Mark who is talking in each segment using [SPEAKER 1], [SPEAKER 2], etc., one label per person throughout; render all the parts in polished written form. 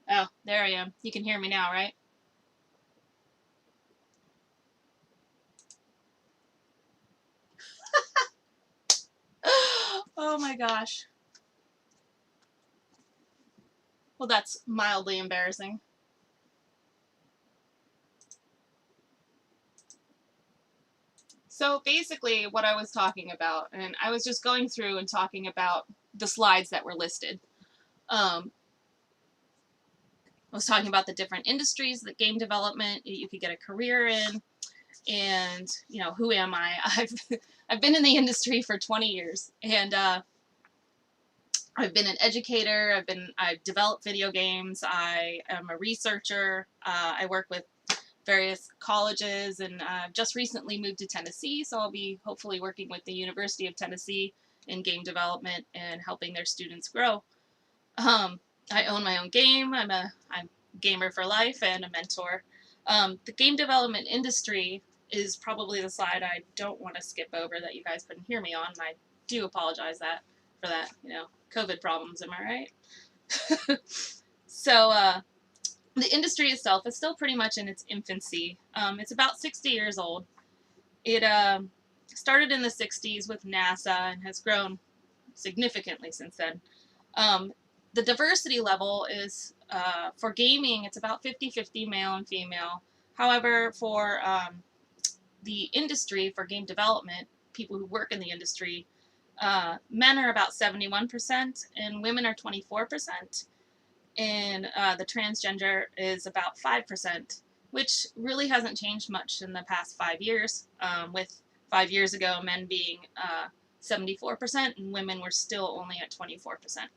[SPEAKER 1] Oh, there I am. You can hear me now, right? Oh my gosh. Well, that's mildly embarrassing. So basically, what I was talking about, and I was just going through and talking about the slides that were listed. I was talking about the different industries that game development you could get a career in, and who am I? I've been in the industry for 20 years, and I've been an educator. I've developed video games. I am a researcher. I work with various colleges, and I've just recently moved to Tennessee, so I'll be hopefully working with the University of Tennessee in game development and helping their students grow. I own my own game. I'm a gamer for life and a mentor. The game development industry is probably the slide I don't want to skip over that you guys couldn't hear me on, and I do apologize for that. COVID problems. Am I right? So the industry itself is still pretty much in its infancy. It's about 60 years old. It started in the 60s with NASA and has grown significantly since then. The diversity level is, for gaming, it's about 50-50 male and female. However, for the industry, for game development, people who work in the industry, men are about 71% and women are 24%. And the transgender is about 5%, which really hasn't changed much in the past 5 years, with 5 years ago men being 74% and women were still only at 24%.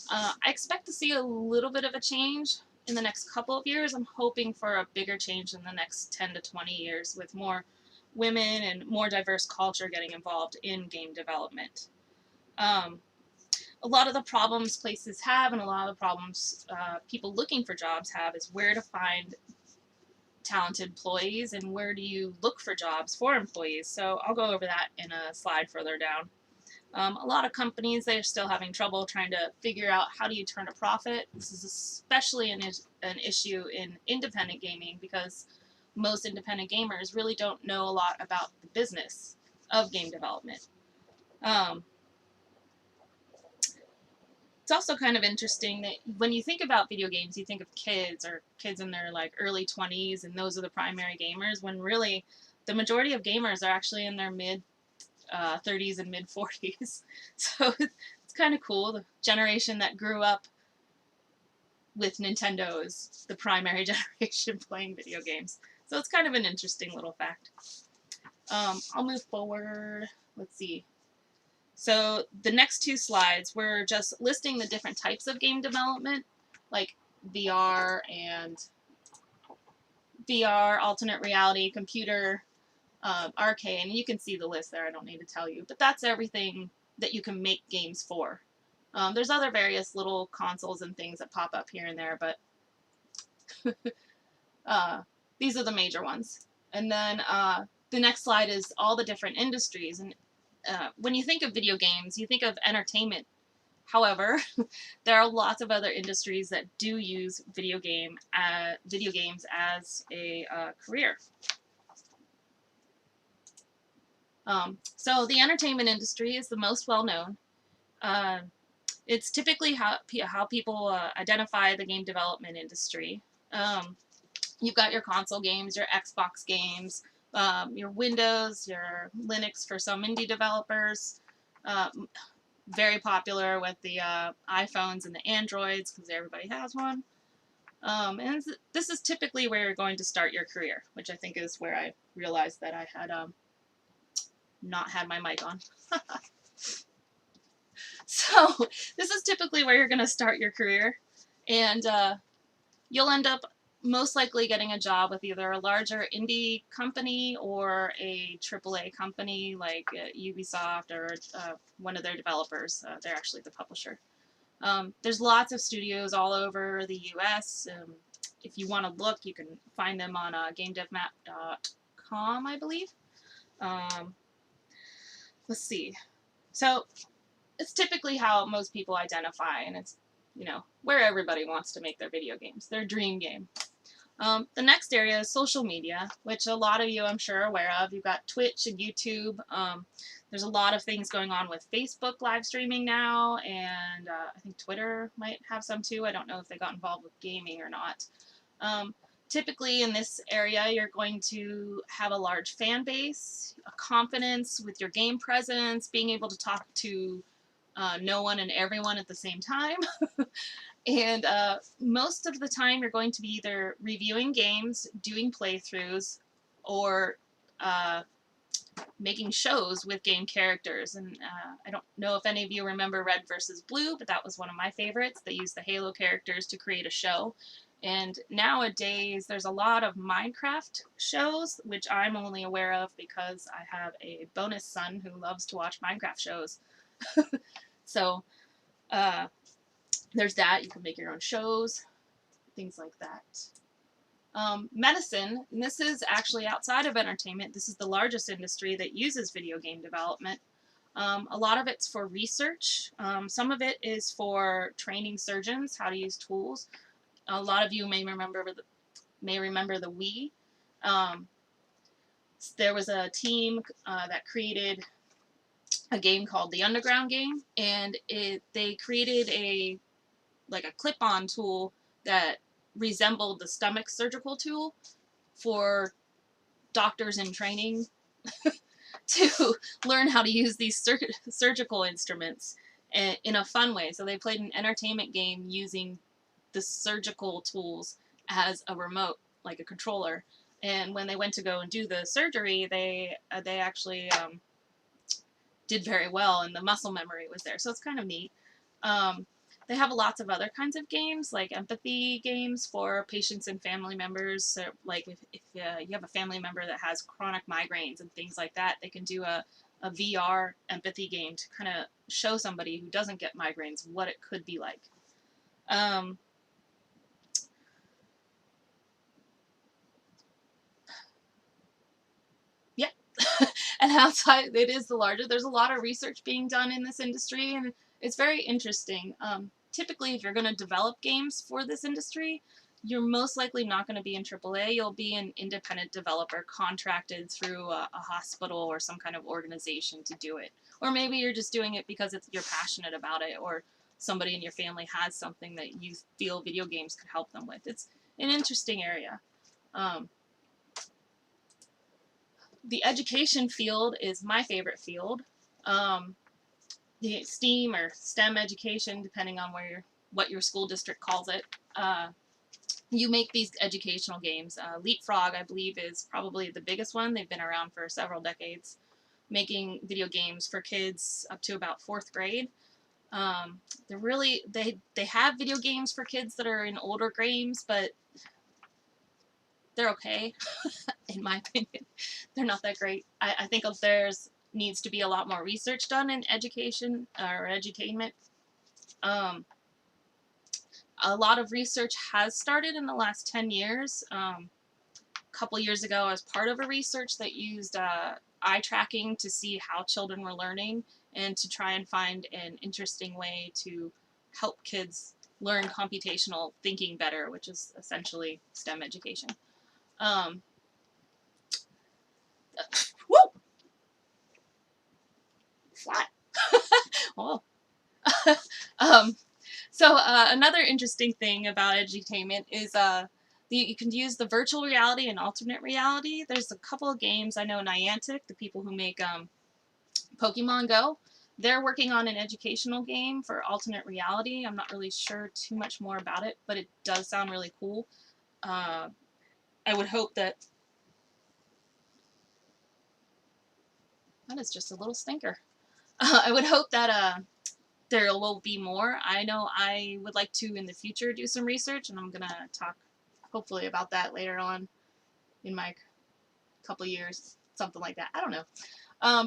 [SPEAKER 1] I expect to see a little bit of a change in the next couple of years. I'm hoping for a bigger change in the next 10 to 20 years with more women and more diverse culture getting involved in game development. A lot of the problems places have, and a lot of the problems people looking for jobs have, is where to find talented employees and where do you look for jobs for employees. So I'll go over that in a slide further down. A lot of companies, they're still having trouble trying to figure out how do you turn a profit. This is especially an issue in independent gaming because most independent gamers really don't know a lot about the business of game development. It's also kind of interesting that when you think about video games, you think of kids or kids in their early 20s, and those are the primary gamers, when really the majority of gamers are actually in their mid 30s and mid 40s. So it's kind of cool. The generation that grew up with Nintendo is the primary generation playing video games. So it's kind of an interesting little fact. I'll move forward. Let's see. So the next two slides, we're just listing the different types of game development, like VR and VR, alternate reality, computer, arcade, and you can see the list there. I don't need to tell you, but that's everything that you can make games for. There's other various little consoles and things that pop up here and there, but these are the major ones. And then the next slide is all the different industries. And when you think of video games, you think of entertainment. However, there are lots of other industries that do use video games as a career. So the entertainment industry is the most well-known. It's typically how people identify the game development industry. You've got your console games, your Xbox games, your Windows, your Linux for some indie developers. Very popular with the iPhones and the Androids because everybody has one. And this is typically where you're going to start your career, which I think is where I realized that I had not had my mic on. So this is typically where you're going to start your career, and you'll end up most likely getting a job with either a larger indie company or a AAA company like Ubisoft or one of their developers. They're actually the publisher. There's lots of studios all over the US. If you want to look, you can find them on gamedevmap.com, I believe. Let's see. So it's typically how most people identify, and it's where everybody wants to make their video games, their dream game. The next area is social media, which a lot of you, I'm sure, are aware of. You've got Twitch and YouTube. There's a lot of things going on with Facebook live streaming now, and I think Twitter might have some too. I don't know if they got involved with gaming or not. Typically in this area, you're going to have a large fan base, a confidence with your game presence, being able to talk to no one and everyone at the same time. And most of the time you're going to be either reviewing games, doing playthroughs, or making shows with game characters. And I don't know if any of you remember Red vs. Blue, but that was one of my favorites. They used the Halo characters to create a show. And nowadays there's a lot of Minecraft shows, which I'm only aware of because I have a bonus son who loves to watch Minecraft shows. So there's that. You can make your own shows, things like that. Medicine, and this is actually outside of entertainment. This is the largest industry that uses video game development. A lot of it's for research. Some of it is for training surgeons how to use tools. A lot of you may remember the Wii. There was a team that created a game called the Underground game, and they created a clip-on tool that resembled the stomach surgical tool for doctors in training to learn how to use these surgical instruments in a fun way. So they played an entertainment game using the surgical tools as a remote, like a controller. And when they went to go and do the surgery, they actually did very well, and the muscle memory was there. So it's kind of neat. They have lots of other kinds of games, like empathy games for patients and family members. So, like if you have a family member that has chronic migraines and things like that, they can do a VR empathy game to kind of show somebody who doesn't get migraines what it could be like. Yeah. And outside, it is the largest. There's a lot of research being done in this industry, and it's very interesting. Typically, if you're going to develop games for this industry, you're most likely not going to be in AAA. You'll be an independent developer contracted through a hospital or some kind of organization to do it. Or maybe you're just doing it because you're passionate about it, or somebody in your family has something that you feel video games could help them with. It's an interesting area. The education field is my favorite field. The STEAM or STEM education, depending on what your school district calls it. You make these educational games. Leapfrog, I believe, is probably the biggest one. They've been around for several decades, making video games for kids up to about 4th grade. They have video games for kids that are in older games, but they're okay, in my opinion. They're not that great. I think there's needs to be a lot more research done in education or edutainment. A lot of research has started in the last 10 years. A couple years ago, I was part of a research that used eye tracking to see how children were learning and to try and find an interesting way to help kids learn computational thinking better, which is essentially STEM education. Woo! Flat. Oh. So another interesting thing about edutainment is you can use the virtual reality and alternate reality. There's a couple of games. I know Niantic, the people who make Pokemon Go, they're working on an educational game for alternate reality. I'm not really sure too much more about it, but it does sound really cool. I would hope that is just a little stinker. I would hope that there will be more. I know I would like to, in the future, do some research, and I'm going to talk, hopefully, about that later on in my couple years, something like that. I don't know.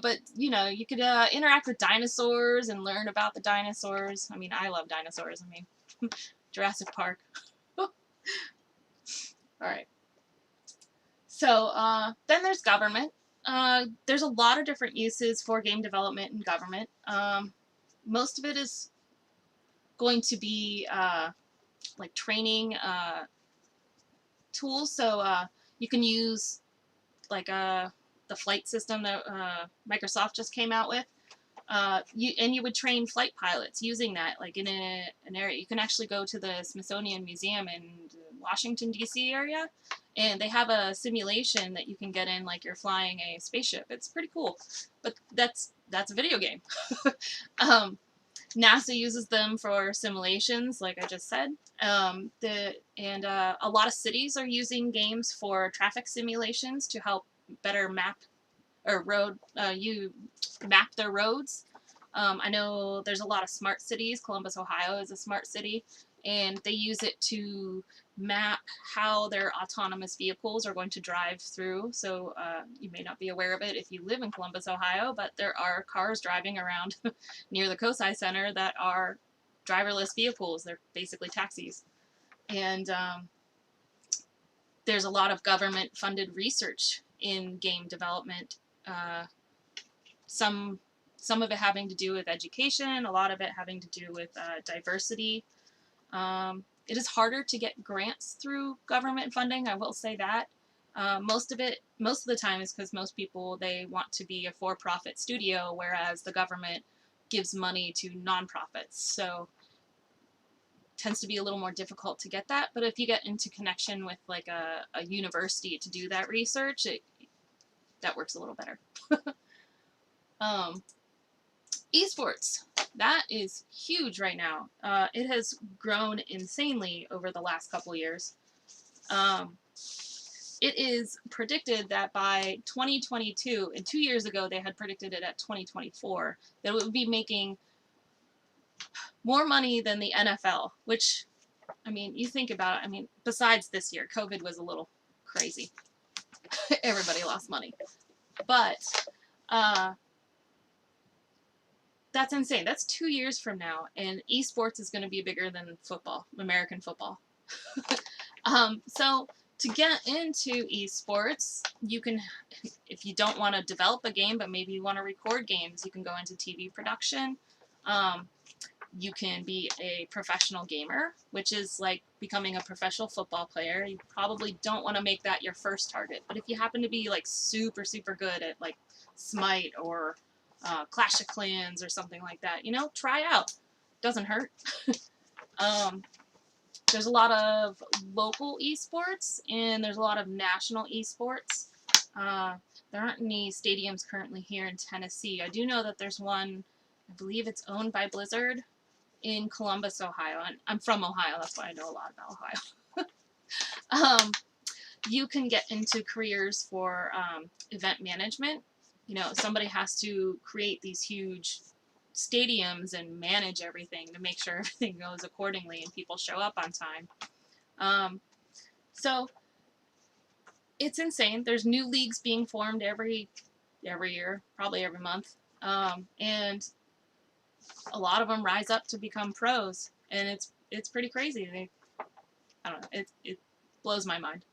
[SPEAKER 1] But, you could interact with dinosaurs and learn about the dinosaurs. I mean, I love dinosaurs. I mean, Jurassic Park. All right. So then there's government. There's a lot of different uses for game development in government. Most of it is going to be like training tools. So you can use like the flight system that Microsoft just came out with. You would train flight pilots using that, like in an area. You can actually go to the Smithsonian Museum in Washington D.C. area, and they have a simulation that you can get in, like you're flying a spaceship. It's pretty cool, but that's a video game. NASA uses them for simulations, like I just said. A lot of cities are using games for traffic simulations to help better map or you map their roads. I know there's a lot of smart cities. Columbus, Ohio is a smart city, and they use it to map how their autonomous vehicles are going to drive through. So you may not be aware of it if you live in Columbus, Ohio, but there are cars driving around near the COSI Center that are driverless vehicles. They're basically taxis. And there's a lot of government-funded research in game development. Some of it having to do with education, a lot of it having to do with diversity. It is harder to get grants through government funding, I will say that. Most of the time is because most people, they want to be a for-profit studio, whereas the government gives money to nonprofits. So it tends to be a little more difficult to get that. But if you get into connection with like a university to do that research, that works a little better. eSports, that is huge right now. It has grown insanely over the last couple years. It is predicted that by 2022, and 2 years ago they had predicted it at 2024, that it would be making more money than the NFL, which, I mean, you think about it, I mean, besides this year, COVID was a little crazy. Everybody lost money. But that's insane. That's 2 years from now, and esports is going to be bigger than football, American football. So to get into esports, you can, if you don't want to develop a game, but maybe you want to record games, you can go into TV production. You can be a professional gamer, which is like becoming a professional football player. You probably don't want to make that your first target, but if you happen to be like super, super good at like Smite or Clash of Clans or something like that, you know, try out. Doesn't hurt. There's a lot of local esports, and there's a lot of national esports. There aren't any stadiums currently here in Tennessee. I do know that there's one, I believe it's owned by Blizzard, in Columbus, Ohio. And I'm from Ohio, that's why I know a lot about Ohio. You can get into careers for event management. You know, somebody has to create these huge stadiums and manage everything to make sure everything goes accordingly and people show up on time. So it's insane. There's new leagues being formed every year, probably every month, and a lot of them rise up to become pros, and it's pretty crazy. I don't know. It blows my mind.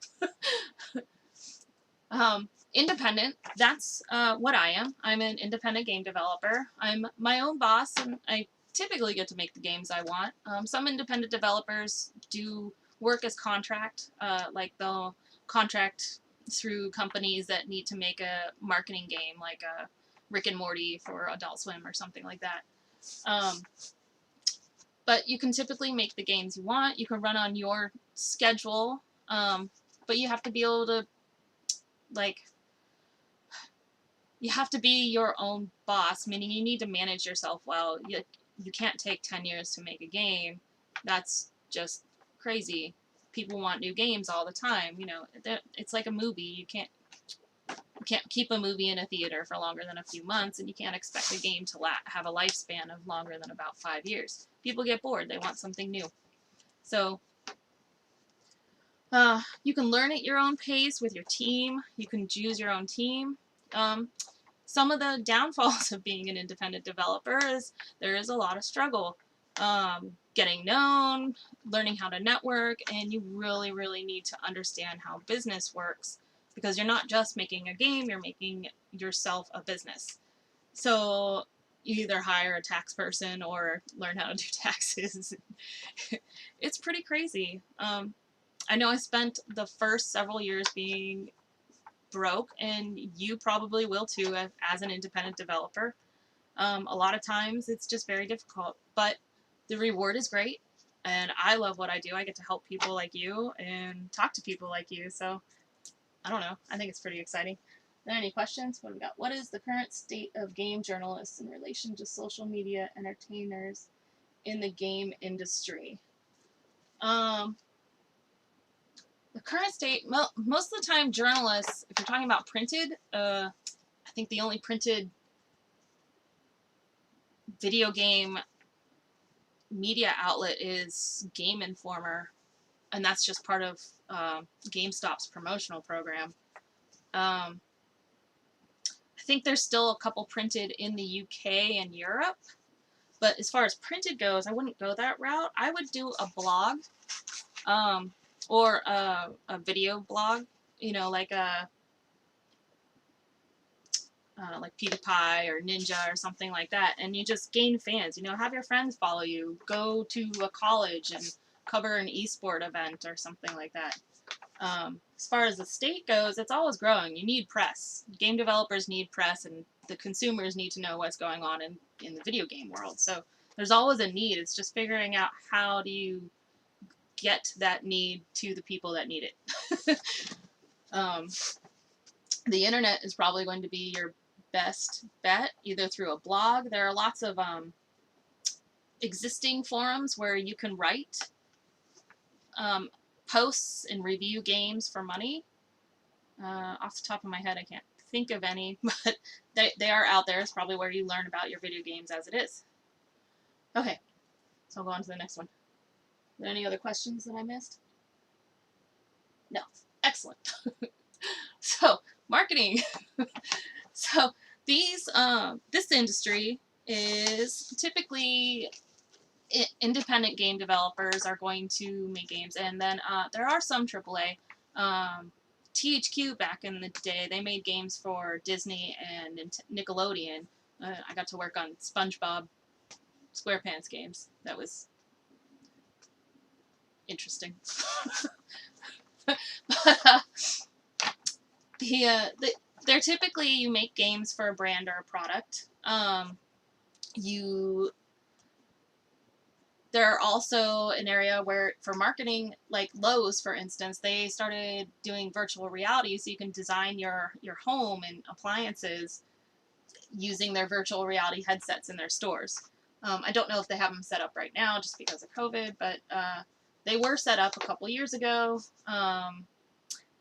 [SPEAKER 1] Independent, that's what I am. I'm an independent game developer. I'm my own boss, and I typically get to make the games I want. Some independent developers do work as contract, like they'll contract through companies that need to make a marketing game, like a Rick and Morty for Adult Swim or something like that. But you can typically make the games you want. You can run on your schedule, but you have to be able to, like, you have to be your own boss, meaning you need to manage yourself well. You can't take 10 years to make a game. That's just crazy. People want new games all the time. You know, it's like a movie. You can't keep a movie in a theater for longer than a few months, and you can't expect a game to have a lifespan of longer than about 5 years. People get bored. They want something new. So you can learn at your own pace with your team. You can choose your own team. Some of the downfalls of being an independent developer is there is a lot of struggle. Getting known, learning how to network, and you really, really need to understand how business works, because you're not just making a game, you're making yourself a business. So you either hire a tax person or learn how to do taxes. It's pretty crazy. I know I spent the first several years being broke, and you probably will too as an independent developer. A lot of times it's just very difficult, but the reward is great, and I love what I do. I get to help people like you and talk to people like you, so I don't know. I think it's pretty exciting. Are there any questions? What do we got? What is the current state of game journalists in relation to social media entertainers in the game industry? Um, the current state, most of the time journalists, if you're talking about printed, I think the only printed video game media outlet is Game Informer, and that's just part of GameStop's promotional program. I think there's still a couple printed in the UK and Europe, but as far as printed goes, I wouldn't go that route. I would do a blog, or a video blog, you know, like PewDiePie or Ninja or something like that, and you just gain fans. You know, have your friends follow you. Go to a college and cover an esport event or something like that. As far as the state goes, it's always growing. You need press. Game developers need press, and the consumers need to know what's going on in the video game world. So there's always a need. It's just figuring out how do you get that need to the people that need it. The internet is probably going to be your best bet, either through a blog. There are lots of existing forums where you can write posts and review games for money. Off the top of my head, I can't think of any, but they are out there. It's probably where you learn about your video games as it is. Okay, so I'll go on to the next one. Are there any other questions that I missed? No. Excellent. So, marketing. So, this industry is typically independent game developers are going to make games, and then there are some AAA. THQ back in the day, they made games for Disney and Nickelodeon. I got to work on SpongeBob SquarePants games. That was interesting. But they're typically, you make games for a brand or a product. They're also an area where, for marketing, like Lowe's, for instance, they started doing virtual reality, so you can design your home and appliances using their virtual reality headsets in their stores. I don't know if they have them set up right now just because of COVID, but they were set up a couple years ago.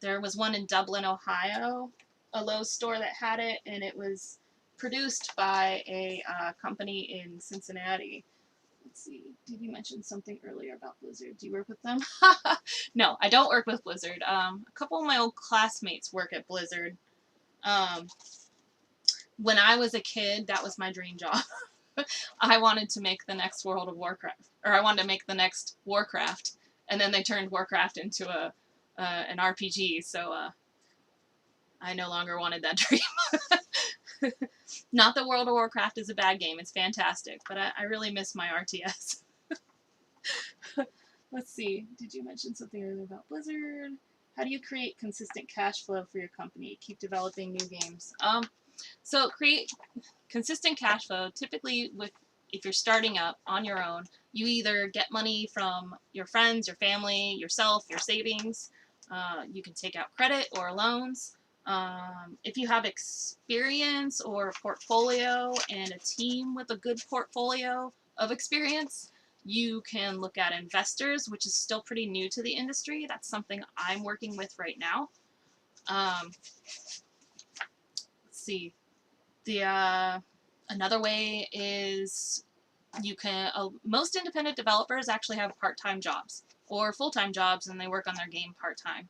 [SPEAKER 1] There was one in Dublin, Ohio, a Lowe's store that had it, and it was produced by a company in Cincinnati. Let's see, did you mention something earlier about Blizzard? Do you work with them? No, I don't work with Blizzard. A couple of my old classmates work at Blizzard. When I was a kid, that was my dream job. I wanted to make the next World of Warcraft, or I wanted to make the next Warcraft, and then they turned Warcraft into an RPG, so I no longer wanted that dream. Not that World of Warcraft is a bad game, it's fantastic, but I really miss my RTS. Let's see, did you mention something earlier about Blizzard? How do you create consistent cash flow for your company? Keep developing new games. So create consistent cash flow, typically if you're starting up on your own, you either get money from your friends, your family, yourself, your savings. You can take out credit or loans. If you have experience or a portfolio and a team with a good portfolio of experience, you can look at investors, which is still pretty new to the industry. That's something I'm working with right now. Let's see. Another way is you can, most independent developers actually have part-time jobs or full-time jobs, and they work on their game part-time.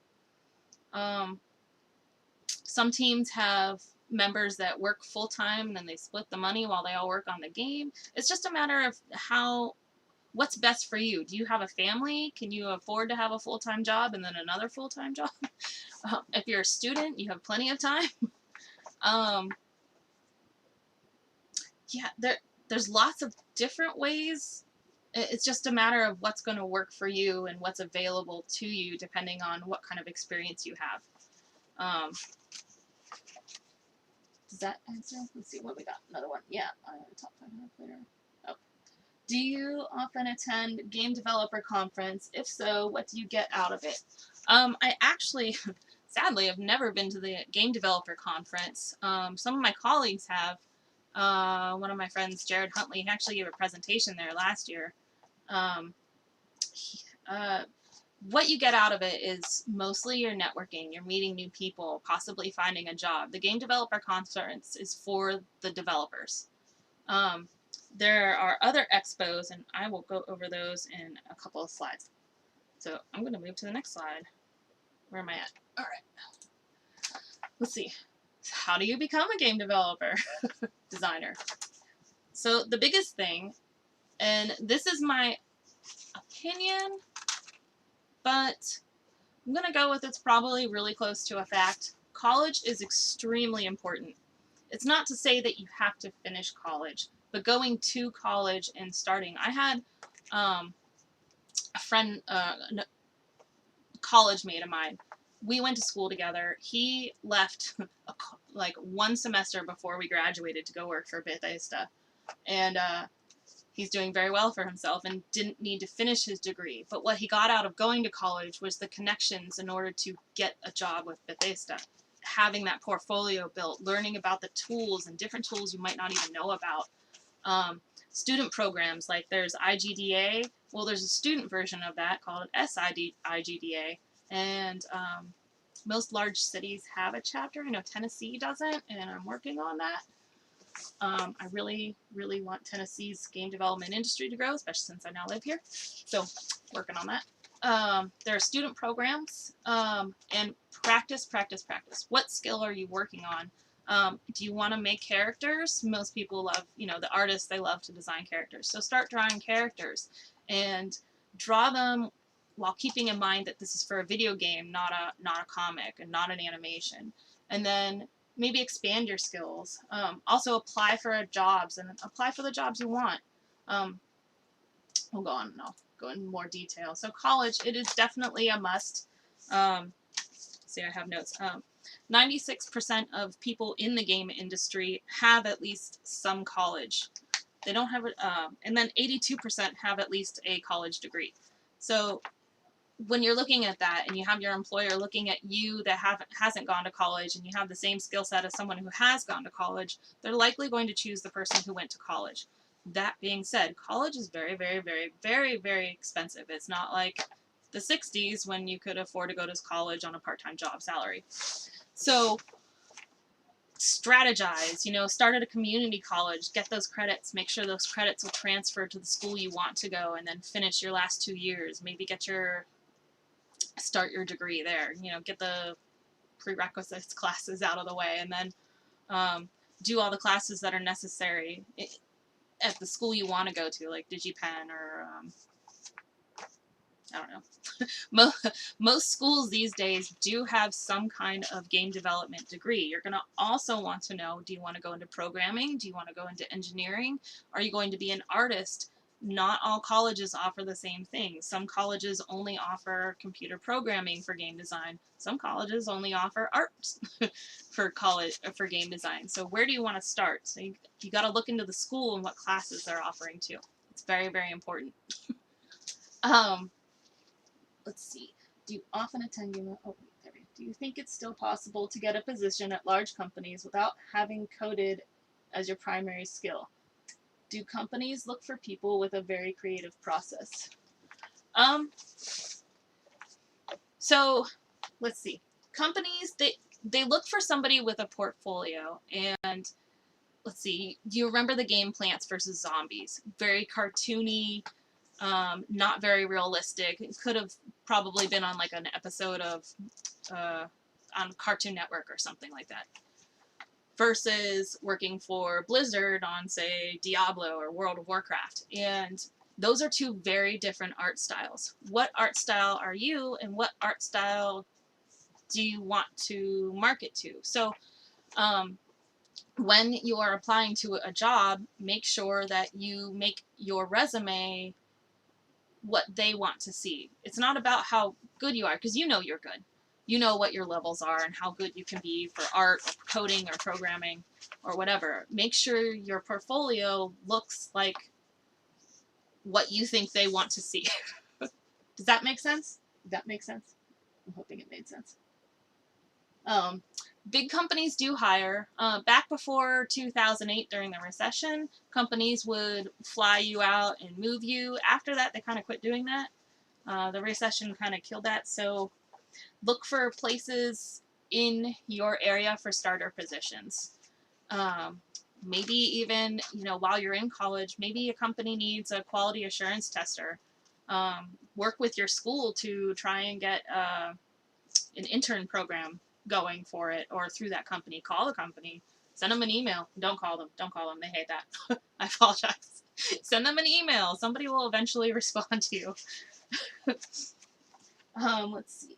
[SPEAKER 1] Some teams have members that work full-time, and then they split the money while they all work on the game. It's just a matter of what's best for you. Do you have a family? Can you afford to have a full-time job and then another full-time job? If you're a student, you have plenty of time. yeah, there's lots of different ways. It's just a matter of what's going to work for you and what's available to you depending on what kind of experience you have. Does that answer? Let's see what we got. Another one. Yeah, top 500 player. Oh. Do you often attend game developer conference? If so, what do you get out of it? I actually, sadly, have never been to the game developer conference. Some of my colleagues have. One of my friends, Jared Huntley, he actually gave a presentation there last year. He, what you get out of it is mostly your networking, you're meeting new people, possibly finding a job. The Game Developer Conference is for the developers. There are other expos, and I will go over those in a couple of slides. So I'm going to move to the next slide. Where am I at? All right. Let's see. How do you become a game developer designer? So the biggest thing, and this is my opinion, but I'm going to go with it's probably really close to a fact. College is extremely important. It's not to say that you have to finish college, but going to college and starting. I had a friend, college mate of mine. We went to school together. He left like one semester before we graduated to go work for Bethesda. And he's doing very well for himself and didn't need to finish his degree. But what he got out of going to college was the connections in order to get a job with Bethesda. Having that portfolio built, learning about the tools and different tools you might not even know about. Student programs, like there's IGDA. Well, there's a student version of that called IGDA. And most large cities have a chapter. I know Tennessee doesn't, and I'm working on that. I really, really want Tennessee's game development industry to grow, especially since I now live here. So, working on that. There are student programs, and practice. What skill are you working on? Do you want to make characters? Most people love, the artists, they love to design characters. So start drawing characters and draw them while keeping in mind that this is for a video game, not a comic and not an animation. And then maybe expand your skills. Also apply for jobs and apply for the jobs you want. We'll go on and I'll go in more detail. So college, it is definitely a must. See, I have notes. 96% of people in the game industry have at least some college. They don't have it, and then 82% have at least a college degree. So when you're looking at that and you have your employer looking at you that hasn't gone to college and you have the same skill set as someone who has gone to college, they're likely going to choose the person who went to college. That being said, college is very, very, very, very, very expensive. It's not like the 60s when you could afford to go to college on a part-time job salary. So strategize, start at a community college, get those credits, make sure those credits will transfer to the school you want to go, and then finish your last 2 years. Maybe start your degree there, get the prerequisites classes out of the way, and then do all the classes that are necessary at the school you want to go to, like DigiPen or I don't know. Most schools these days do have some kind of game development degree. You're going to also want to know, do you want to go into programming? Do you want to go into engineering? Are you going to be an artist? Not all colleges offer the same thing. Some colleges only offer computer programming for game design. Some colleges only offer art for game design. So where do you want to start? So you got to look into the school and what classes they're offering too. It's very, very important. Let's see. Do you often attend do you think it's still possible to get a position at large companies without having coded as your primary skill? Do companies look for people with a very creative process? So let's see. Companies, they look for somebody with a portfolio, and let's see. Do you remember the game Plants vs. Zombies? Very cartoony, not very realistic. It could have probably been on like an episode of on Cartoon Network or something like that. Versus working for Blizzard on, say, Diablo or World of Warcraft. And those are two very different art styles. What art style are you, and what art style do you want to market to? So when you are applying to a job, make sure that you make your resume what they want to see. It's not about how good you are, because you know you're good. You know what your levels are and how good you can be for art or coding or programming or whatever. Make sure your portfolio looks like what you think they want to see. Does that make sense? Did that make sense? I'm hoping it made sense. Big companies do hire. Back before 2008, during the recession, companies would fly you out and move you. After that, they kind of quit doing that. The recession kind of killed that. So look for places in your area for starter positions. Maybe even, while you're in college, maybe a company needs a quality assurance tester. Work with your school to try and get an intern program going for it, or through that company. Call the company, send them an email. Don't call them. They hate that. I apologize. Send them an email. Somebody will eventually respond to you. Let's see.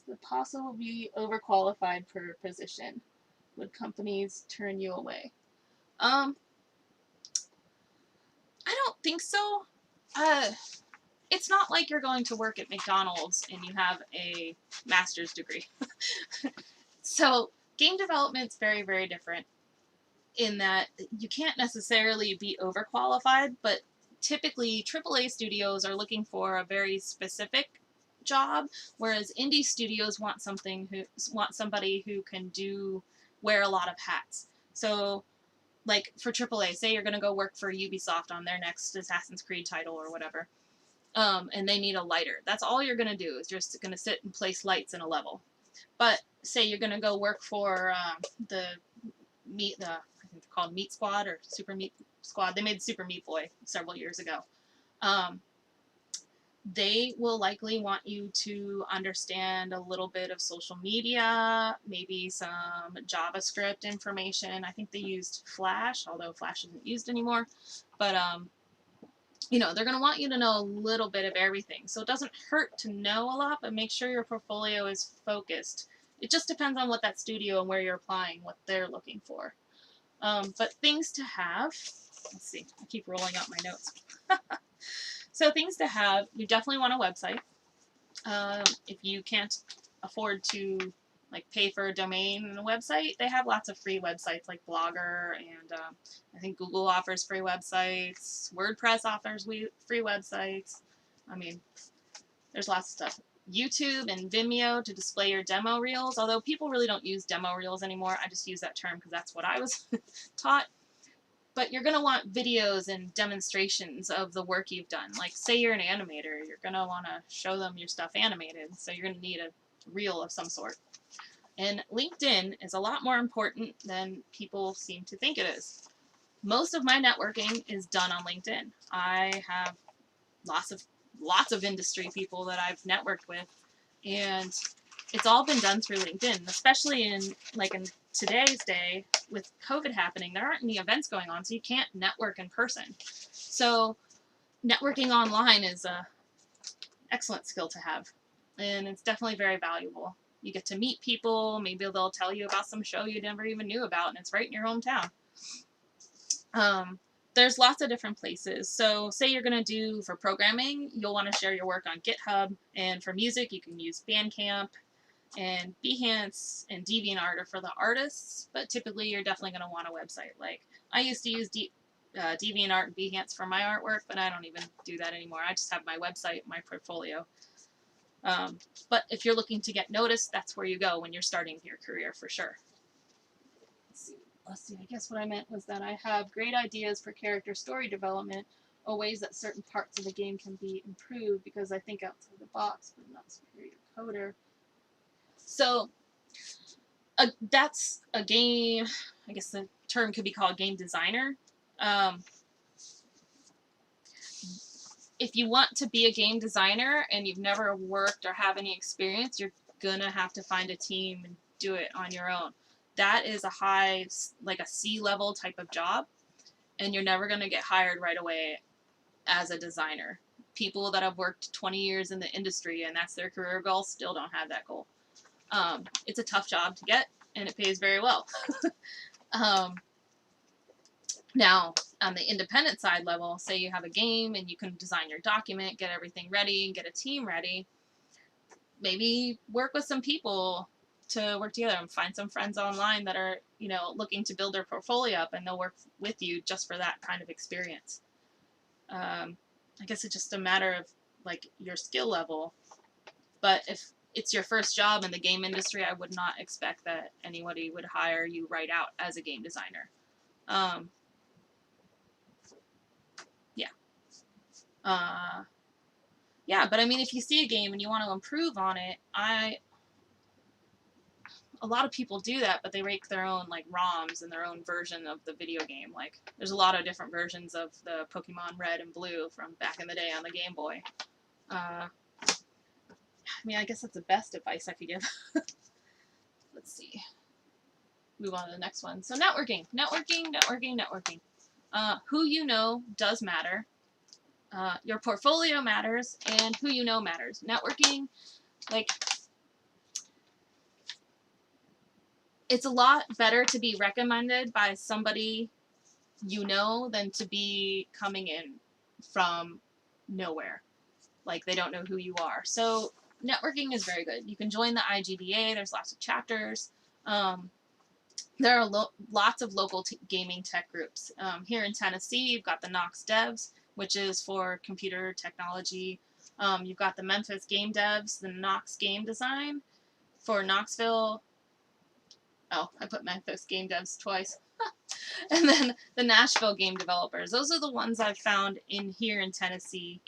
[SPEAKER 1] The possible be overqualified for a position. Would companies turn you away? I don't think so. It's not like you're going to work at McDonald's and you have a master's degree. So game development's very, very different in that you can't necessarily be overqualified, but typically AAA studios are looking for a very specific job, whereas indie studios want somebody who can wear a lot of hats. So like for AAA, say you're going to go work for Ubisoft on their next Assassin's Creed title or whatever. And they need a lighter. That's all you're going to do, is you're just going to sit and place lights in a level. But say you're going to go work for I think they're called Meat Squad or Super Meat Squad. They made Super Meat Boy several years ago. They will likely want you to understand a little bit of social media, maybe some JavaScript information. I think they used Flash, although Flash isn't used anymore. But they're going to want you to know a little bit of everything. So it doesn't hurt to know a lot, but make sure your portfolio is focused. It just depends on what that studio and where you're applying, what they're looking for. But things to have, let's see, I keep rolling up my notes. So things to have, you definitely want a website. If you can't afford to pay for a domain and a website, they have lots of free websites like Blogger, and I think Google offers free websites. WordPress offers free websites. I mean, there's lots of stuff. YouTube and Vimeo to display your demo reels, although people really don't use demo reels anymore. I just use that term because that's what I was taught. But you're going to want videos and demonstrations of the work you've done. Like, say you're an animator, you're going to want to show them your stuff animated, so you're going to need a reel of some sort. And LinkedIn is a lot more important than people seem to think it is. Most of my networking is done on LinkedIn. I have lots of industry people that I've networked with, and it's all been done through LinkedIn, especially in today's day with COVID happening. There aren't any events going on, so you can't network in person. So networking online is a excellent skill to have, and it's definitely very valuable. You get to meet people. Maybe they'll tell you about some show you never even knew about, and it's right in your hometown. There's lots of different places. So say you're going to do for programming, you'll want to share your work on GitHub, and for music, you can use Bandcamp, and Behance and DeviantArt are for the artists, but typically you're definitely going to want a website. Like, I used to use DeviantArt and Behance for my artwork, but I don't even do that anymore. I just have my website, my portfolio. But if you're looking to get noticed, that's where you go when you're starting your career for sure. Let's see, I guess what I meant was that I have great ideas for character story development, or ways that certain parts of the game can be improved because I think outside the box, but not superior coder. So that's a game, I guess the term could be called game designer. If you want to be a game designer and you've never worked or have any experience, you're gonna have to find a team and do it on your own. That is a high, like a C-level type of job, and you're never gonna get hired right away as a designer. People that have worked 20 years in the industry and that's their career goal still don't have that goal. It's a tough job to get. and it pays very well. Now, on the independent side level, say you have a game and you can design your document, get everything ready, and get a team ready. Maybe work with some people to work together and find some friends online that are, looking to build their portfolio up, and they'll work with you just for that kind of experience. I guess it's just a matter of like your skill level. But if it's your first job in the game industry, I would not expect that anybody would hire you right out as a game designer. Yeah, but I mean, if you see a game and you want to improve on it, a lot of people do that, but they make their own like ROMs and their own version of the video game. Like, there's a lot of different versions of the Pokemon Red and Blue from back in the day on the Game Boy. I mean, I guess that's the best advice I could give. Let's see. Move on to the next one. So networking. Who you know does matter. Your portfolio matters, and who you know matters. Networking, like, it's a lot better to be recommended by somebody you know than to be coming in from nowhere. Like, they don't know who you are. So networking is very good. You can join the IGDA. There's lots of chapters. There are lots of local gaming tech groups. Here in Tennessee, you've got the Knox Devs, which is for computer technology. You've got the Memphis Game Devs, the Knox Game Design. For Knoxville, oh, I put Memphis Game Devs twice. And then the Nashville Game Developers. Those are the ones I've found here in Tennessee.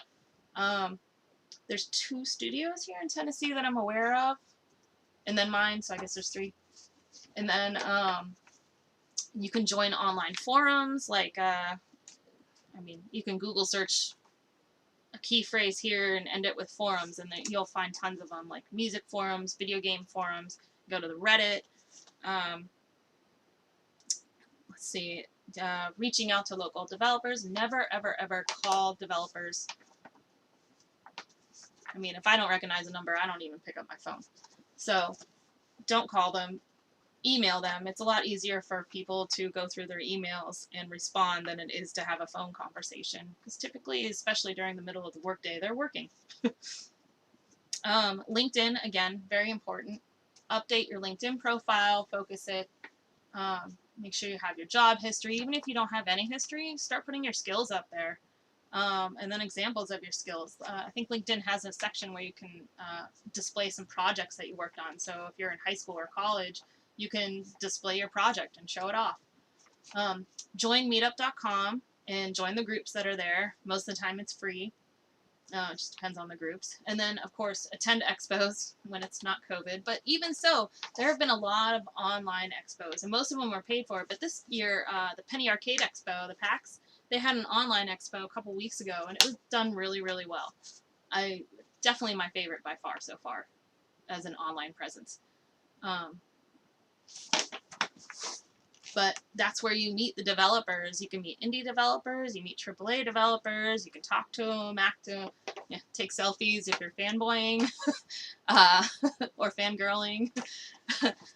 [SPEAKER 1] There's 2 studios here in Tennessee that I'm aware of. And then mine, so I guess there's 3. And then you can join online forums, like, you can Google search a key phrase here and end it with forums, and then you'll find tons of them, like music forums, video game forums. Go to the Reddit. Let's see, reaching out to local developers. Never, ever, ever call developers. I mean, if I don't recognize a number, I don't even pick up my phone. So don't call them. Email them. It's a lot easier for people to go through their emails and respond than it is to have a phone conversation, because typically, especially during the middle of the workday, they're working. LinkedIn, again, very important. Update your LinkedIn profile, focus it, make sure you have your job history. Even if you don't have any history, start putting your skills up there, and then examples of your skills. I think LinkedIn has a section where you can display some projects that you worked on. So if you're in high school or college, you can display your project and show it off. Join meetup.com and join the groups that are there. Most of the time it's free. It just depends on the groups. And then, of course, attend expos when it's not COVID. But even so, there have been a lot of online expos, and most of them were paid for. But this year, the Penny Arcade Expo, the PAX, they had an online expo a couple weeks ago, and it was done really, really well. Definitely my favorite by far so far as an online presence. But that's where you meet the developers. You can meet indie developers, you meet AAA developers, you can talk to them, act to them, take selfies if you're fanboying or fangirling.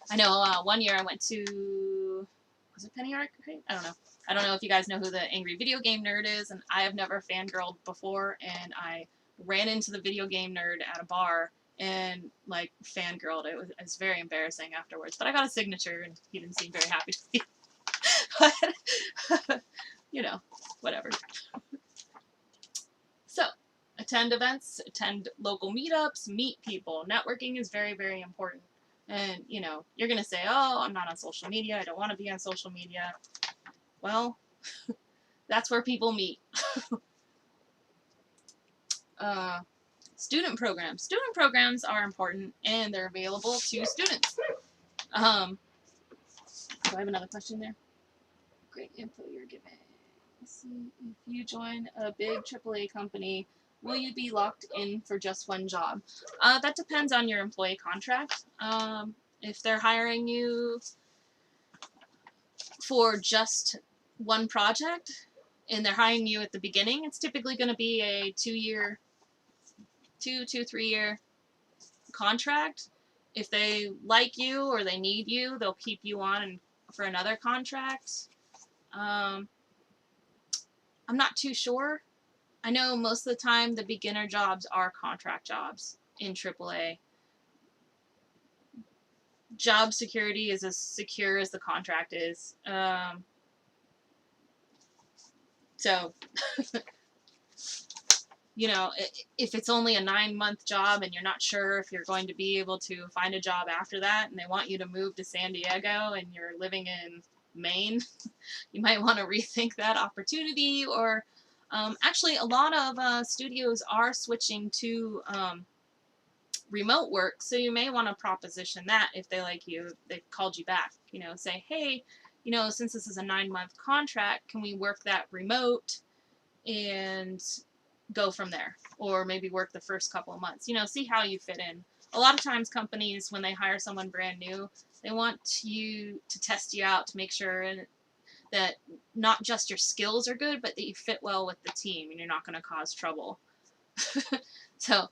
[SPEAKER 1] I know one year I went to, was it Penny Arcade? I don't know. I don't know if you guys know who the Angry Video Game Nerd is, and I have never fangirled before, and I ran into the video game nerd at a bar and like fangirled. It was very embarrassing afterwards, but I got a signature and he didn't seem very happy to see. But whatever. So attend events, attend local meetups, meet people. Networking is very, very important. And you're gonna say, oh, I'm not on social media, I don't want to be on social media. Well, that's where people meet. Student programs. Student programs are important, and they're available to students. Do I have another question there? Great info you're giving. Let's see. If you join a big AAA company, will you be locked in for just one job? That depends on your employee contract. If they're hiring you for just one project, and they're hiring you at the beginning, it's typically going to be a 3 year contract. if they like you or they need you, they'll keep you on for another contract. I'm not too sure. I know most of the time the beginner jobs are contract jobs in AAA. Job security is as secure as the contract is. So, you know, if it's only a 9-month job and you're not sure if you're going to be able to find a job after that, and they want you to move to San Diego and you're living in Maine, you might want to rethink that opportunity. Or actually, a lot of studios are switching to remote work, so you may want to proposition that if they like you, they've called you back. You know, say, hey, you know, since this is a 9-month contract, can we work that remote and go from there? Or maybe work the first couple of months. You know, see how you fit in. A lot of times companies, when they hire someone brand new, they want you to test you out to make sure that not just your skills are good, but that you fit well with the team and you're not going to cause trouble. So,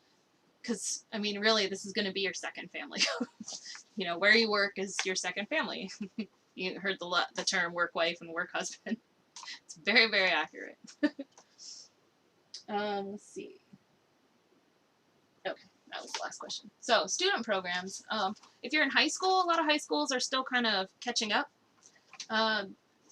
[SPEAKER 1] because, I mean, really, this is going to be your second family. You know, where you work is your second family. You heard the term work wife and work husband. It's very, very accurate. Let's see. Okay, that was the last question. So, student programs. If you're in high school, a lot of high schools are still kind of catching up.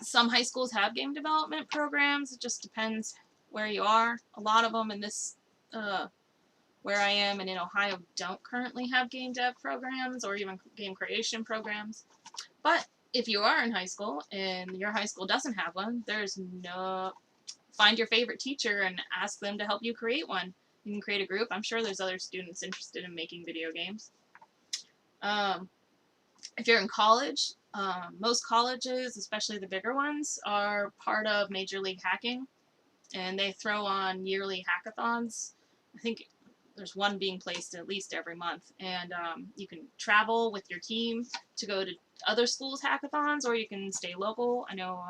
[SPEAKER 1] Some high schools have game development programs. It just depends where you are. A lot of them in this, where I am and in Ohio, don't currently have game dev programs or even game creation programs. But if you are in high school and your high school doesn't have one, find your favorite teacher and ask them to help you create one. You can create a group. I'm sure there's other students interested in making video games. If you're in college, most colleges, especially the bigger ones, are part of Major League Hacking, and they throw on yearly hackathons. I think there's one being placed at least every month, and you can travel with your team to go to other schools' hackathons, or you can stay local. I know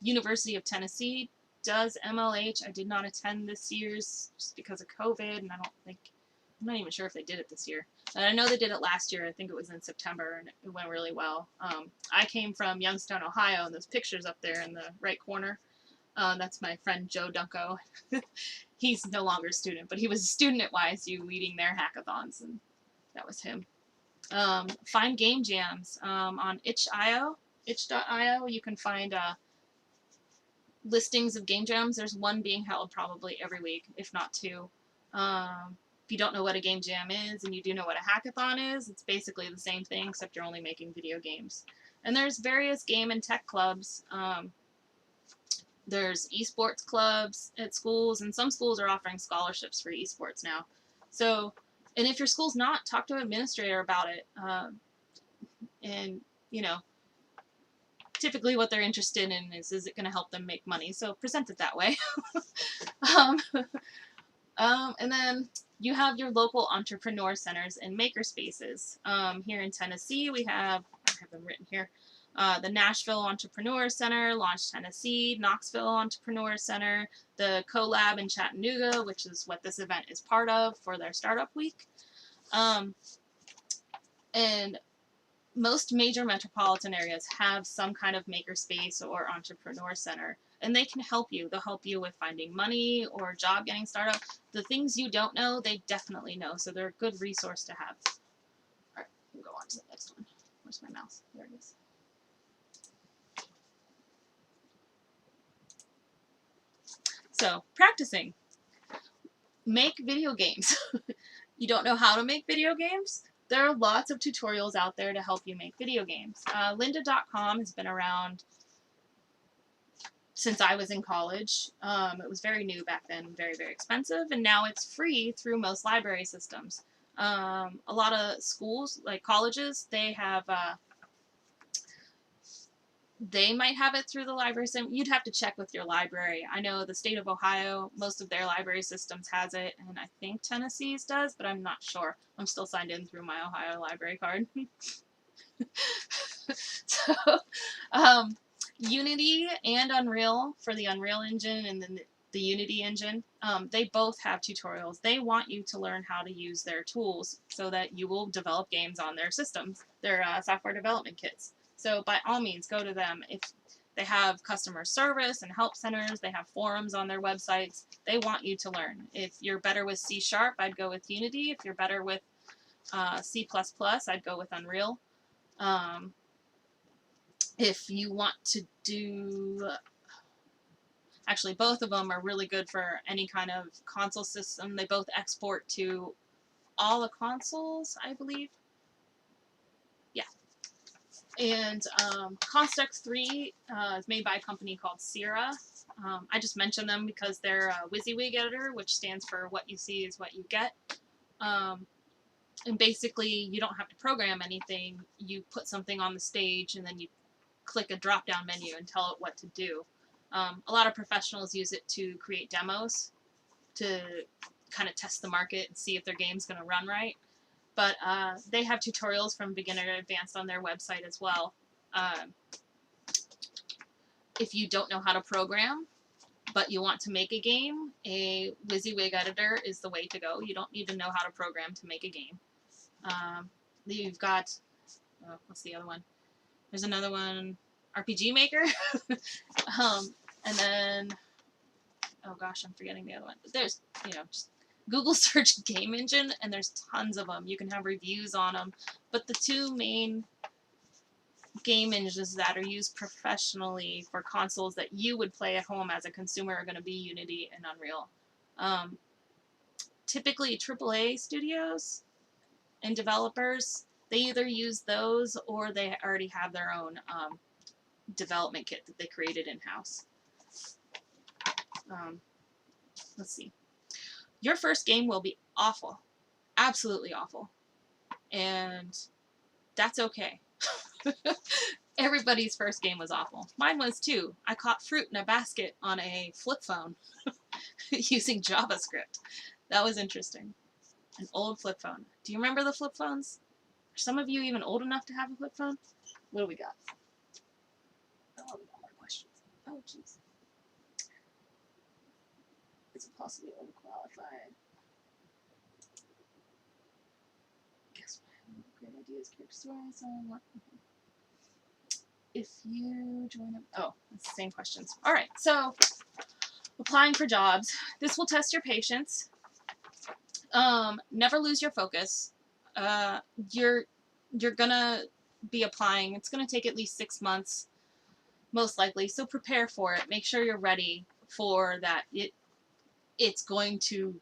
[SPEAKER 1] University of Tennessee does MLH. I did not attend this year's just because of COVID, and I'm not even sure if they did it this year. And I know they did it last year. I think it was in September, and it went really well. I came from Youngstown, Ohio, and those pictures up there in the right corner. That's my friend Joe Dunko. He's no longer a student, but he was a student at YSU leading their hackathons, and that was him. Find game jams on itch.io. You can find listings of game jams. There's one being held probably every week, if not two. If you don't know what a game jam is and you do know what a hackathon is, it's basically the same thing except you're only making video games. And there's various game and tech clubs. There's eSports clubs at schools, and some schools are offering scholarships for eSports now. So, and if your school's not, talk to an administrator about it. And, you know, typically what they're interested in is it going to help them make money? So present it that way. And then you have your local entrepreneur centers and maker spaces. Here in Tennessee, I have them written here. The Nashville Entrepreneur Center, Launch Tennessee, Knoxville Entrepreneur Center, the CoLab in Chattanooga, which is what this event is part of for their startup week. And most major metropolitan areas have some kind of makerspace or entrepreneur center, and they can help you. They'll help you with finding money or job getting started. The things you don't know, they definitely know, so they're a good resource to have. All right, we'll go on to the next one. Where's my mouse? There it is. So, practicing. Make video games. You don't know how to make video games? There are lots of tutorials out there to help you make video games. Lynda.com has been around since I was in college. It was very new back then, very, very expensive, and now it's free through most library systems. A lot of schools, like colleges, they might have it through the library system. You'd have to check with your library. I know the state of Ohio, most of their library systems has it, and I think Tennessee's does, but I'm not sure. I'm still signed in through my Ohio library card. So, Unity and Unreal for the Unreal Engine, and then the Unity engine. They both have tutorials. They want you to learn how to use their tools so that you will develop games on their systems, their software development kits. So by all means, go to them. If they have customer service and help centers, they have forums on their websites. They want you to learn. If you're better with C#, I'd go with Unity. If you're better with C++, I'd go with Unreal. If you want to do, actually both of them are really good for any kind of console system. They both export to all the consoles, I believe. Yeah. And Construct 3 is made by a company called Sierra. I just mentioned them because they're a WYSIWYG editor, which stands for what you see is what you get. And basically, you don't have to program anything. You put something on the stage, and then you click a drop-down menu and tell it what to do. A lot of professionals use it to create demos to kind of test the market and see if their game's going to run right. But they have tutorials from beginner to advanced on their website as well. If you don't know how to program, but you want to make a game, a WYSIWYG editor is the way to go. You don't need to know how to program to make a game. You've got, what's the other one? There's another one, RPG Maker. And then, oh gosh, I'm forgetting the other one. But there's, just Google search game engine, and there's tons of them. You can have reviews on them. But the two main game engines that are used professionally for consoles that you would play at home as a consumer are going to be Unity and Unreal. Typically, AAA studios and developers, they either use those or they already have their own development kit that they created in-house. Let's see. Your first game will be awful. Absolutely awful. And that's okay. Everybody's first game was awful. Mine was too. I caught fruit in a basket on a flip phone using JavaScript. That was interesting. An old flip phone. Do you remember the flip phones? Are some of you even old enough to have a flip phone? What do we got? Oh, we got more questions. Oh, jeez. Is it possibly overqualified? Guess what? Great ideas, character story, so what? If you join up, oh, it's the same questions. All right, so applying for jobs. This will test your patience. Never lose your focus. You're gonna be applying. It's gonna take at least 6 months, most likely. So prepare for it. Make sure you're ready for that. It's going to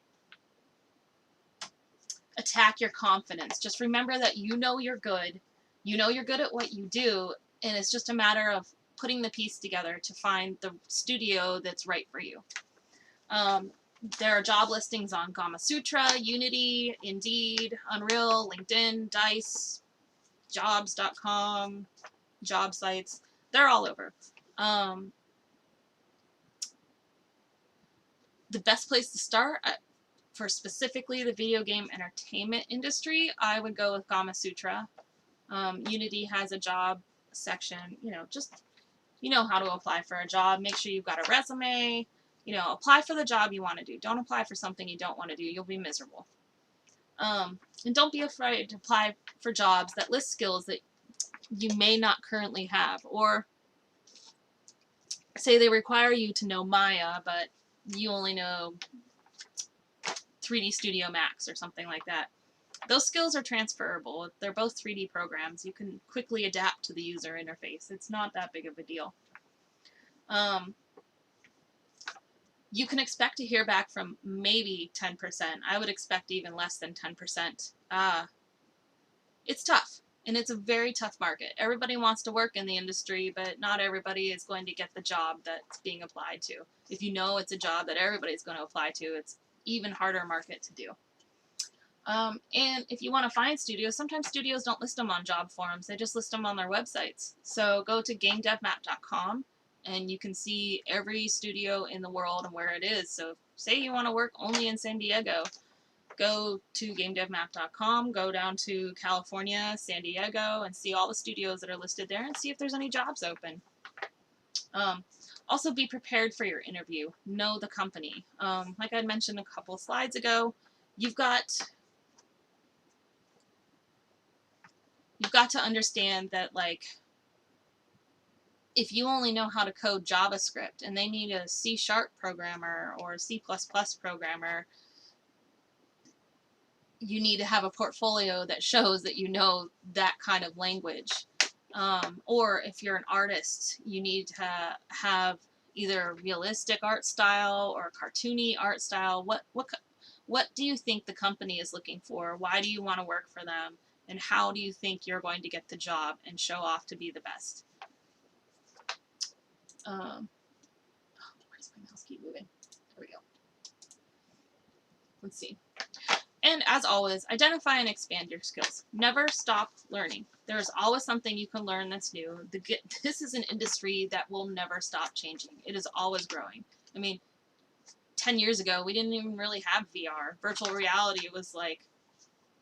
[SPEAKER 1] attack your confidence. Just remember that you know you're good. You know you're good at what you do, and it's just a matter of putting the piece together to find the studio that's right for you. There are job listings on Gamasutra, Unity, Indeed, Unreal, LinkedIn, Dice, Jobs.com, job sites. They're all over. The best place to start for specifically the video game entertainment industry, I would go with Gamasutra. Unity has a job section. Just how to apply for a job. Make sure you've got a resume. Apply for the job you want to do. Don't apply for something you don't want to do. You'll be miserable. And don't be afraid to apply for jobs that list skills that you may not currently have, or say they require you to know Maya, but you only know 3D Studio Max or something like that. Those skills are transferable. They're both 3D programs. You can quickly adapt to the user interface. It's not that big of a deal. You can expect to hear back from maybe 10%. I would expect even less than 10%. It's tough, and it's a very tough market. Everybody wants to work in the industry, but not everybody is going to get the job that's being applied to. If you know it's a job that everybody's going to apply to, it's even harder market to do. And if you want to find studios, sometimes studios don't list them on job forums. They just list them on their websites. So go to gamedevmap.com. and you can see every studio in the world and where it is. So say you want to work only in San Diego, go to gamedevmap.com, go down to California, San Diego, and see all the studios that are listed there and see if there's any jobs open. Also, be prepared for your interview. Know the company. Like I mentioned a couple slides ago, you've got to understand that, like, if you only know how to code JavaScript and they need a C# programmer or a C++ programmer, you need to have a portfolio that shows that you know that kind of language. Or if you're an artist, you need to have either a realistic art style or a cartoony art style. What do you think the company is looking for? Why do you want to work for them? And how do you think you're going to get the job and show off to be the best? Why does my mouse keep moving? There we go. Let's see. And as always, identify and expand your skills. Never stop learning. There is always something you can learn that's new. This is an industry that will never stop changing. It is always growing. I mean, 10 years ago, we didn't even really have VR. Virtual reality was like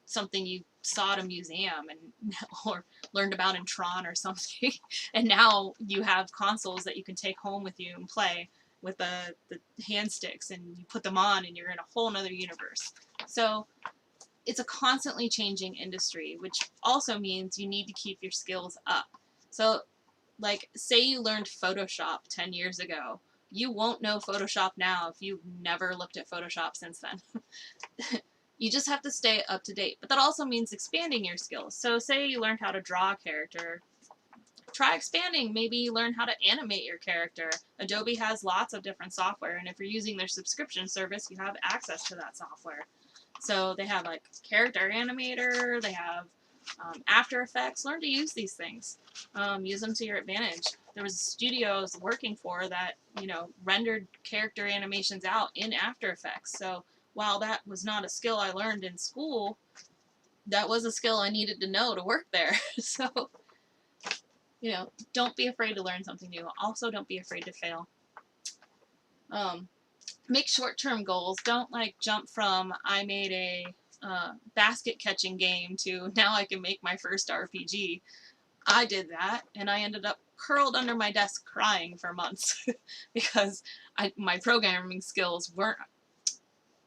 [SPEAKER 1] something you saw at a museum and or learned about in Tron or something. And now you have consoles that you can take home with you and play with the hand sticks, and you put them on and you're in a whole nother universe. So it's a constantly changing industry, which also means you need to keep your skills up. So, like, say you learned Photoshop 10 years ago. You won't know Photoshop now if you've never looked at Photoshop since then. You just have to stay up to date. But that also means expanding your skills. So say you learned how to draw a character. Try expanding. Maybe you learn how to animate your character. Adobe has lots of different software, and if you're using their subscription service, you have access to that software. So they have like Character Animator, they have After Effects. Learn to use these things. Use them to your advantage. There was studios working for that, rendered character animations out in After Effects. So while that was not a skill I learned in school, that was a skill I needed to know to work there. So, don't be afraid to learn something new. Also, don't be afraid to fail. Make short-term goals. Don't jump from I made a basket catching game to now I can make my first RPG. I did that, and I ended up curled under my desk crying for months because my programming skills weren't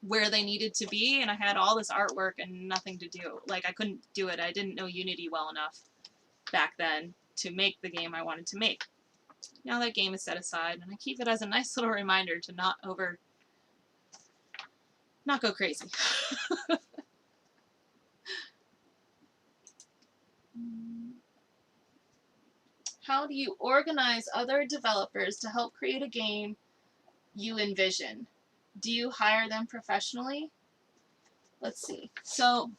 [SPEAKER 1] where they needed to be, and I had all this artwork and nothing to do. Like, I couldn't do it. I didn't know Unity well enough back then to make the game I wanted to make. Now that game is set aside, and I keep it as a nice little reminder to not go crazy. How do you organize other developers to help create a game you envision? Do you hire them professionally? Let's see. So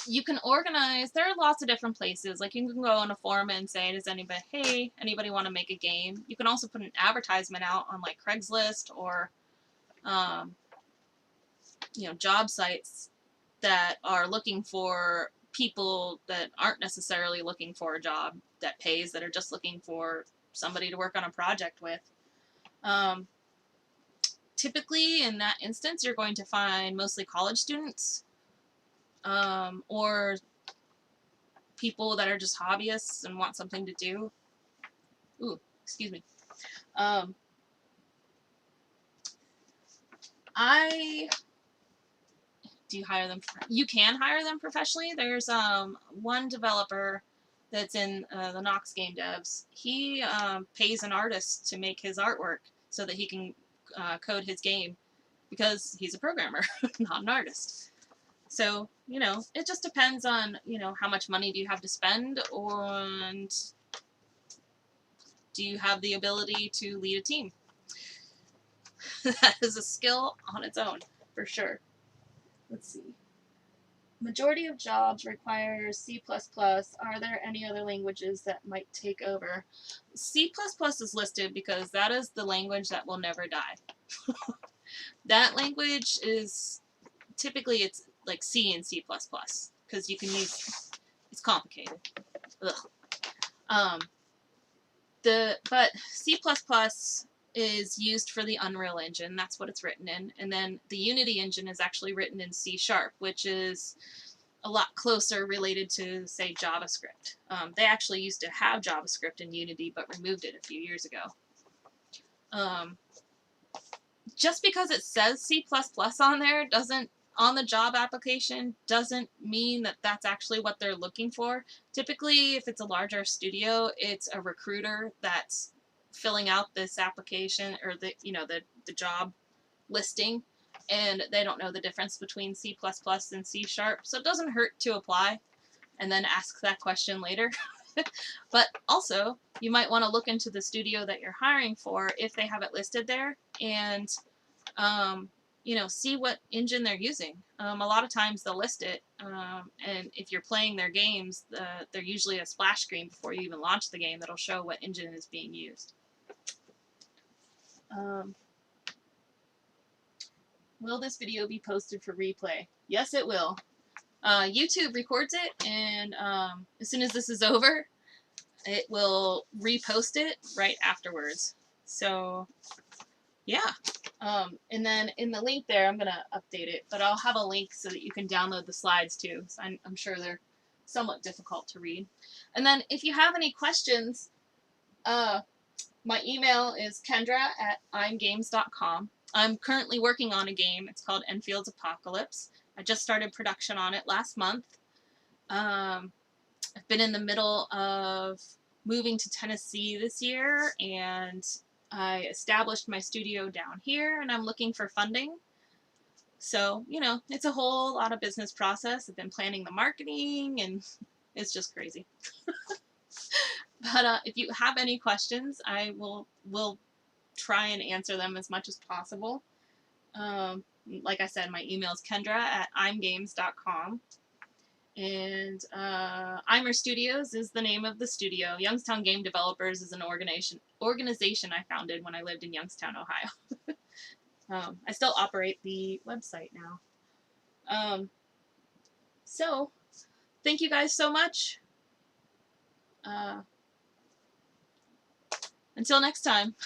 [SPEAKER 1] you can organize, there are lots of different places. Like, you can go on a forum and say, anybody want to make a game? You can also put an advertisement out on like Craigslist or job sites that are looking for people that aren't necessarily looking for a job that pays, that are just looking for somebody to work on a project with. Typically, in that instance, you're going to find mostly college students or people that are just hobbyists and want something to do. Ooh, excuse me. Do you hire them? You can hire them professionally. There's one developer that's in the Knox Game Devs. He pays an artist to make his artwork so that he can code his game, because he's a programmer, not an artist. So, it just depends on, how much money do you have to spend, and do you have the ability to lead a team? That is a skill on its own, for sure. Let's see. Majority of jobs require C++. Are there any other languages that might take over? C++ is listed because that is the language that will never die. That language is typically, it's like C and C++, because you can use, it's complicated. Ugh. But C++ is used for the Unreal Engine. That's what it's written in. And then the Unity engine is actually written in C#, which is a lot closer related to, say, JavaScript. They actually used to have JavaScript in Unity, but removed it a few years ago. Just because it says C++ on there on the job application doesn't mean that that's actually what they're looking for. Typically, if it's a larger studio, it's a recruiter that's filling out this application or the job listing, and they don't know the difference between C++ and C#, so it doesn't hurt to apply and then ask that question later. But also, you might want to look into the studio that you're hiring for if they have it listed there, and see what engine they're using. A lot of times they'll list it, and if you're playing their games, they're usually a splash screen before you even launch the game that'll show what engine is being used. Will this video be posted for replay? Yes, it will. YouTube records it, and as soon as this is over, it will repost it right afterwards. So, yeah. And then in the link there, I'm going to update it, but I'll have a link so that you can download the slides too. So I'm sure they're somewhat difficult to read. And then if you have any questions, my email is kendra@imgames.com. I'm currently working on a game. It's called Enfield's Apocalypse. I just started production on it last month. I've been in the middle of moving to Tennessee this year, and I established my studio down here, and I'm looking for funding. So, it's a whole lot of business process. I've been planning the marketing, and it's just crazy. But if you have any questions, I will try and answer them as much as possible. Like I said, my email is kendra@imgames.com. And Eimer Studios is the name of the studio. Youngstown Game Developers is an organization I founded when I lived in Youngstown, Ohio. I still operate the website now. So, thank you guys so much. Until next time.